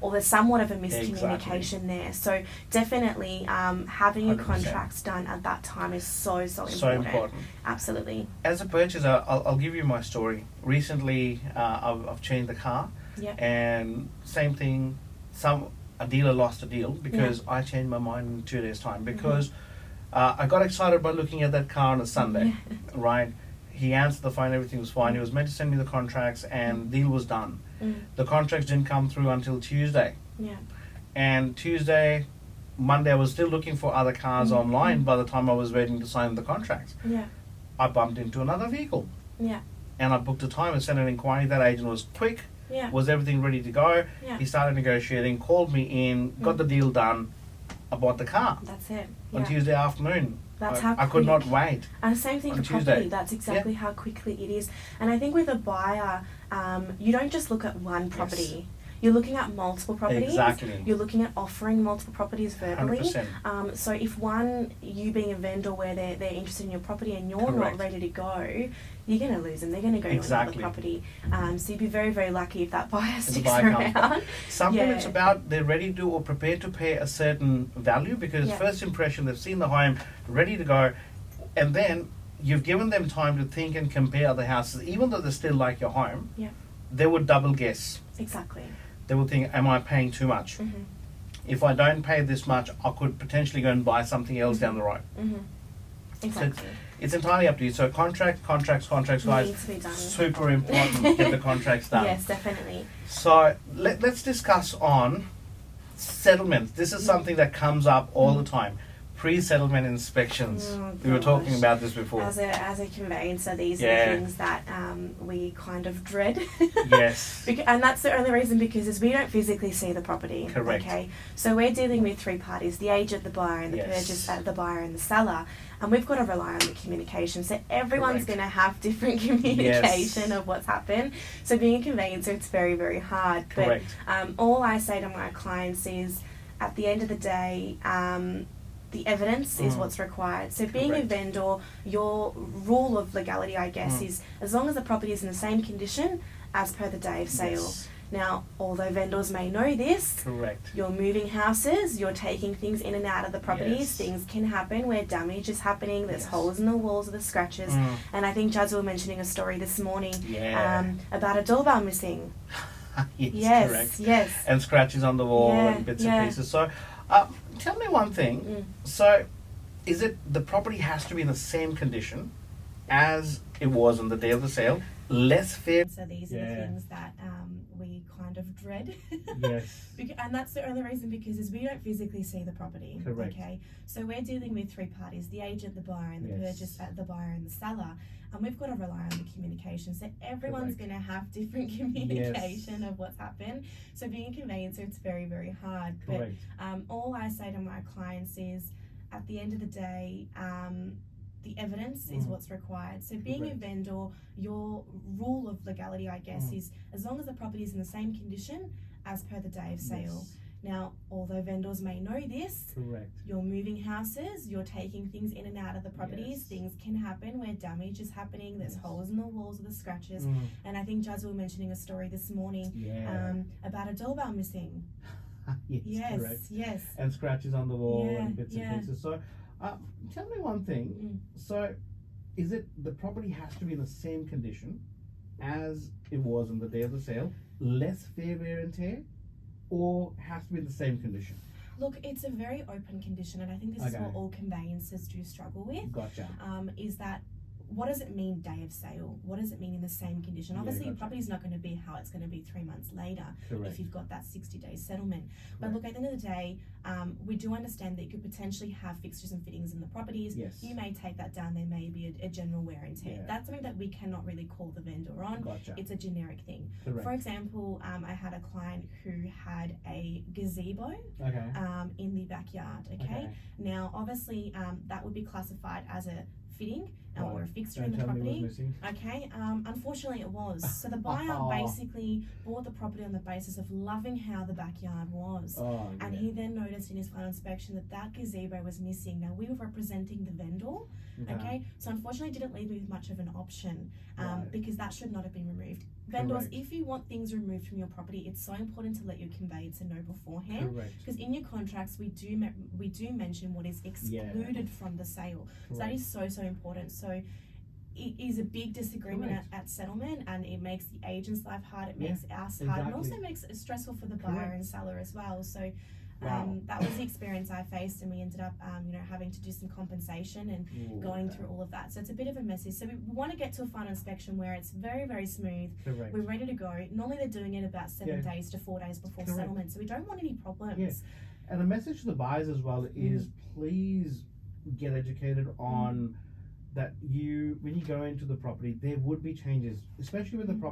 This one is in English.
or there's somewhat of a miscommunication there. So definitely having your 100%. contracts done at that time is so important. So important. Absolutely. As a purchaser, I'll give you my story. Recently, I've changed the car, Yeah. and same thing. A dealer lost a deal because I changed my mind in 2 days' time because I got excited by looking at that car on a Sunday, right? He answered the phone, everything was fine. He was meant to send me the contracts, and deal was done. The contracts didn't come through until Tuesday. Yeah. And Monday, I was still looking for other cars online by the time I was waiting to sign the contracts. Yeah. I bumped into another vehicle. Yeah. And I booked a time and sent an inquiry. That agent was quick, Yeah. was everything ready to go. Yeah. He started negotiating, called me in, got the deal done. I bought the car That's it. on Yeah. Tuesday afternoon. That's how I could not quick. wait. And same thing On for Tuesday. property. That's exactly how quickly it is. And I think with a buyer, you don't just look at one property. You're looking at multiple properties. Exactly. You're looking at offering multiple properties verbally. 100%. So if you being a vendor where they're interested in your property and you're Correct. not ready to go, you're going to lose them. They're going to go to another property. So you'd be very, very lucky if that buyer sticks around. Sometimes it's about they're ready to or prepared to pay a certain value because first impression, they've seen the home, ready to go, and then you've given them time to think and compare other houses. Even though they still like your home, they would double guess. Exactly. They would think, am I paying too much? If I don't pay this much, I could potentially go and buy something else down the road. Exactly. So it's entirely up to you. So contracts, guys, Needs to be done. super important. Get the contracts done. Yes, definitely. So let's discuss on settlements. This is something that comes up all the time. Pre-settlement inspections. Oh, We were talking gosh. about this before. As a conveyancer, these are the things that we kind of dread. Yes. And that's the only reason because we don't physically see the property. Correct. Okay. So we're dealing with three parties: the agent, the buyer, and the purchaser, the buyer and the seller. And we've got to rely on the communication. So everyone's going to have different communication of what's happened. So being a conveyancer, it's very, very hard. Correct. But all I say to my clients is, at the end of the day, the evidence is what's required. So being a vendor, your rule of legality, I guess, is as long as the property is in the same condition as per the day of sale. Yes. Now, although vendors may know this, Correct. you're moving houses, you're taking things in and out of the properties, Yes. things can happen where damage is happening, there's holes in the walls or the scratches. And I think Jazz were mentioning a story this morning about a doorbell missing. Yes, correct. Yes. And scratches on the wall and bits and pieces. So tell me one thing. So is it the property has to be in the same condition as it was on the day of the sale? Less fair. So these are the things that we kind of dread. Yes. And that's the only reason because we don't physically see the property. Correct. Okay. So we're dealing with three parties: the agent, the buyer, and the purchaser, the buyer and the seller. And we've got to rely on the communication. So everyone's going to have different communication of what's happened. So being a conveyancer, it's very, very hard. Correct. But all I say to my clients is, at the end of the day, the evidence is what's required. So being a vendor, your rule of legality, I guess, is as long as the property is in the same condition as per the day of sale. Now, although vendors may know this, you're moving houses, you're taking things in and out of the properties, things can happen where damage is happening, there's holes in the walls or the scratches. And I think Jazz were mentioning a story this morning about a doorbell missing. Yes, correct. Yes. And scratches on the wall and bits and pieces. So tell me one thing. So is it the property has to be in the same condition as it was on the day of the sale, less fair wear and tear, or has to be in the same condition? Look, it's a very open condition, and I think this is what all conveyancers do struggle with. Gotcha. Is that, what does it mean day of sale? What does it mean in the same condition? Obviously, your property's not going to be how it's going to be 3 months later if you've got that 60-day settlement. But look, at the end of the day, we do understand that you could potentially have fixtures and fittings in the properties. You may take that down. There may be a general wear and tear. That's something that we cannot really call the vendor on. It's a generic thing. For example, I had a client who had a gazebo in the backyard. Now, obviously, that would be classified as a fitting or a fixture in the property. Unfortunately it was. So the buyer basically bought the property on the basis of loving how the backyard was. And he then noticed in his final inspection that gazebo was missing. Now, we were representing the vendor, so unfortunately didn't leave me with much of an option because that should not have been removed. vendors, Correct. if you want things removed from your property, it's so important to let your conveyancer know beforehand. Correct. Because in your contracts, we do mention what is excluded from the sale. So that is so important. So it is a big disagreement at settlement, and it makes the agent's life hard. It makes us hard, and also makes it stressful for the buyer and seller as well. So. That was the experience I faced, and we ended up, having to do some compensation and going through all of that. So it's a bit of a messy. So we want to get to a final inspection where it's very, very smooth. Correct. We're ready to go. Normally they're doing it about 7 days to 4 days before settlement, so we don't want any problems. Yes. And a message to the buyers as well is please get educated on that when you go into the property, there would be changes, especially with the property.